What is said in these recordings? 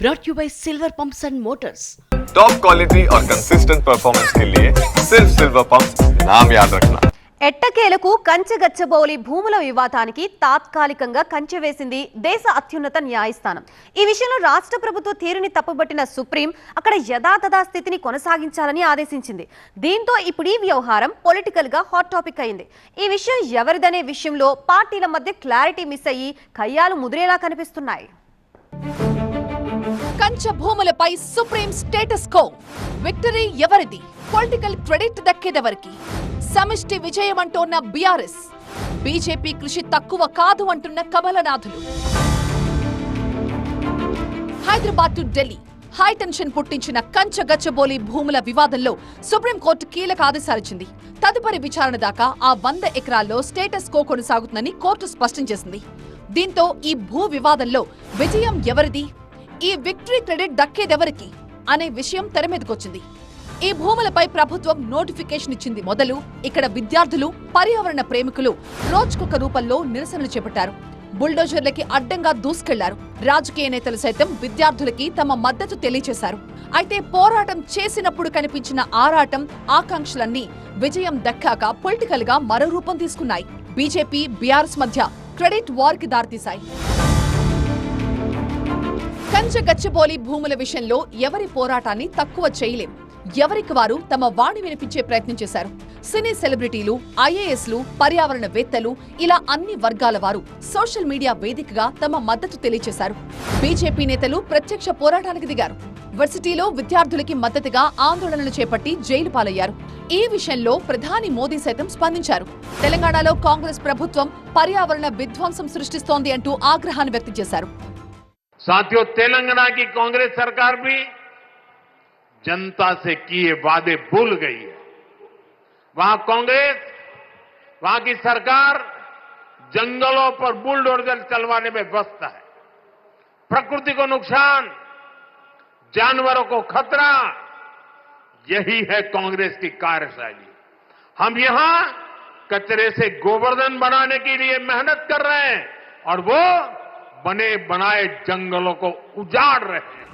brought you by Silver Pumps and Motors. Top quality और consistent performance के लिए सिर्फ सिल्वर पंप्स नाम याद रखना. ఎట్టకేలకు కంచెగచ్చబౌలి భూముల వివాదానికి తాత్కాలికంగా కంచె వేసింది దేశ అత్యున్నత న్యాయస్థానం. ఈ విషయంలో రాష్ట్ర ప్రభుత్వ తీరుని తప్పుబట్టిన సుప్రీం అక్కడ యథాతథ స్థితిని కొనసాగించాలని ఆదేశించింది. దీంతో ఇప్పుడు ఈ వ్యవహారం పొలిటికల్ గా హాట్ టాపిక్ అయింది. ఈ విషయం ఎవరిదనే విషయంలో పార్టీల మధ్య క్లారిటీ మిస్ అయ్యి కయ్యాలు ముదిరేలా కనిపిస్తున్నాయి. కంచె భూములపై సుప్రీం స్టేటస్ కో. విక్టరీ ఎవరిది? పొలిటికల్ క్రెడిట్ దక్కేదెవరికి? సమిష్టి విజయం అంటోన్న బీఆర్ఎస్, బీజేపీ కృషి తక్కువ కాదు అంటున్న కమలనాథులు. Hyderabad to Delhi high tension పుట్టించిన కంచెగచ్చబౌలి భూముల వివాదంలో సుప్రీంకోర్టు కీలక ఆదేశాలిచ్చింది. తదుపరి విచారణ దాకా ఆ 100 ఎకరాల్లో స్టేటస్ కో కొనసాగుతుందని కోర్టు స్పష్టం చేసింది. దీంతో ఈ భూ వివాదంలో విజయం ఎవరిది, ఈ విక్టరీ క్రెడిట్ దక్కేదెవరికి అనే విషయం తెరమీదకొచ్చింది. ఈ భూములపై ప్రభుత్వం నోటిఫికేషన్ ఇచ్చింది మొదలు ఇక్కడ విద్యార్థులు, పర్యావరణ ప్రేమికులు రోజుకొక రూపంలో నిరసనలు చేపట్టారు. బుల్డోజర్లకి అడ్డంగా దూసుకెళ్లారు. రాజకీయ నేతలు సైతం విద్యార్థులకి తమ మద్దతు తెలియజేశారు. అయితే పోరాటం చేసినప్పుడు కనిపించిన ఆరాటం, ఆకాంక్షలన్నీ విజయం దక్కాక పొలిటికల్ గా మరో రూపం తీసుకున్నాయి. బీజేపీ, బీఆర్ఎస్ మధ్య క్రెడిట్ వార్ కి దారితీశాయి. కంచెగచ్చబౌలి భూముల విషయంలో ఎవరి పోరాటాన్ని తక్కువ చేయలేం. ఎవరికి వారు తమ వాణి వినిపించే ప్రయత్నం చేశారు. సినీ సెలబ్రిటీలు, ఐఏఎస్లు, పర్యావరణవేత్తలు ఇలా అన్ని వర్గాల వారు సోషల్ మీడియా వేదికగా తమ మద్దతు తెలియజేశారు. బీజేపీ నేతలు ప్రత్యక్ష పోరాటానికి దిగారు. వర్సిటీలో విద్యార్థులకి మద్దతుగా ఆందోళనలు చేపట్టి జైలు పాలయ్యారు. ఈ విషయంలో ప్రధాని మోదీ సైతం స్పందించారు. తెలంగాణలో కాంగ్రెస్ ప్రభుత్వం పర్యావరణ విధ్వంసం సృష్టిస్తోంది అంటూ ఆగ్రహాన్ని వ్యక్తం చేశారు. साथियों, तेलंगाना की कांग्रेस सरकार भी जनता से किए वादे भूल गई है. वहां कांग्रेस, वहां की सरकार जंगलों पर बुलडोजर चलवाने में व्यस्त है. प्रकृति को नुकसान, जानवरों को खतरा, यही है कांग्रेस की कार्यशैली. हम यहां कचरे से गोवर्धन बनाने के लिए मेहनत कर रहे हैं और वो बने बनाए जंगलों को उजाड़ रहे हैं.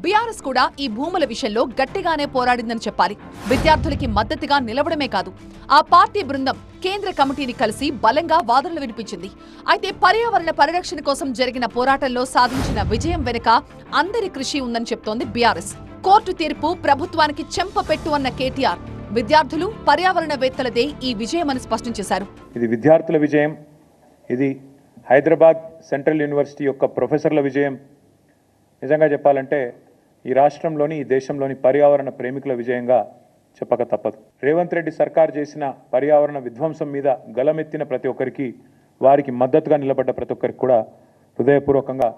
బీఆర్ఎస్ కూడా ఈ భూముల విషయంలో గట్టిగానే పోరాడిందని చెప్పాలి. విద్యార్థులకి మద్దతుగా నిలవడమే కాదు, ఆ పార్టీ బృందం కేంద్ర కమిటీని కలిసి బలంగా వాదనలు వినిపించింది. అయితే పర్యావరణ పరిరక్షణ కోసం జరిగిన పోరాటంలో సాధించిన విజయం వెనుక అందరి కృషి ఉందని చెప్తోంది బీఆర్ఎస్. కోర్టు తీర్పు ప్రభుత్వానికి చెంపపెట్టు అన్న కేటీఆర్, విద్యార్థులు, పర్యావరణవేత్తలదే ఈ విజయమని స్పష్టం చేశారు. ఇది విద్యార్థుల విజయం, ఇది హైదరాబాద్ సెంట్రల్ యూనివర్సిటీ యొక్క ప్రొఫెసర్ల విజయం. నిజంగా చెప్పాలంటే ఈ రాష్ట్రంలోని, ఈ దేశంలోని పర్యావరణ ప్రేమికుల విజయంగా చెప్పక తప్పదు. రేవంత్ రెడ్డి సర్కార్ చేసిన పర్యావరణ విధ్వంసం మీద గలమెత్తిన ప్రతి ఒక్కరికి, వారికి మద్దతుగా నిలబడ్డ ప్రతి ఒక్కరికి కూడా హృదయపూర్వకంగా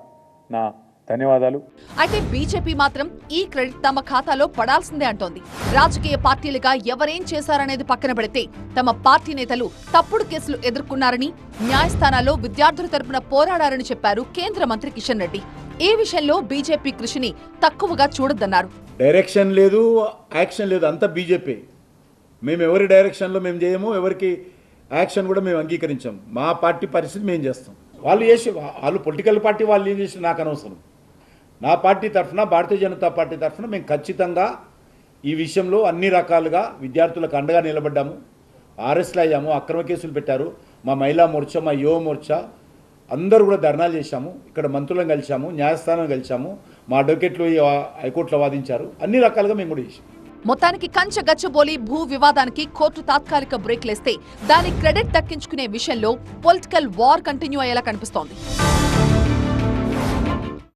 నా ధన్యవాదాలు. అయితే బీజేపీ మాత్రం ఈ క్రెడిట్ తమ ఖాతాలో పడాల్సిందే అంటోంది. రాజకీయ పార్టీలుగా ఎవరేం చేశారనేది పక్కన పెడితే తమ పార్టీ నేతలు తప్పుడు కేసులు ఎదుర్కొన్నారని, న్యాయస్థానాల్లో విద్యార్థుల తరపున పోరాడారని చెప్పారు కేంద్ర మంత్రి కిషన్ రెడ్డి. ఈ విషయంలో బీజేపీ కృషిని తక్కువగా చూడొద్దన్నారు. డైరెక్షన్ లేదు, యాక్షన్ లేదు, అంతా బీజేపీ. మేము ఎవరి డైరెక్షన్లో మేము చేయము, ఎవరికి యాక్షన్ కూడా మేము అంగీకరించాము. మా పార్టీ పరిస్థితి మేము చేస్తాం. వాళ్ళు పొలిటికల్ పార్టీ వాళ్ళు ఏం చేసి నాకు అనవసరం. నా పార్టీ తరఫున, భారతీయ జనతా పార్టీ తరఫున మేము ఖచ్చితంగా ఈ విషయంలో అన్ని రకాలుగా విద్యార్థులకు అండగా నిలబడ్డాము. అరెస్ట్లు అయ్యాము, అక్రమ కేసులు పెట్టారు. మా మహిళా మోర్చా, మా యువ మోర్చా అందరూ కూడా ధర్నాలు చేశాము. ఇక్కడ మంత్రులను కలిశాము, న్యాయస్థానం కలిశాము, మా అడ్వకేట్లు హైకోర్టులో వాదించారు. అన్ని రకాలుగా మేము కూడా చేశాము. మొత్తానికి కంచెగచ్చబౌలి భూ వివాదానికి కోర్టు తాత్కాలిక బ్రేక్లేస్తే దాని క్రెడిట్ దక్కించుకునే విషయంలో పొలిటికల్ వార్ కంటిన్యూ అయ్యేలా కనిపిస్తోంది.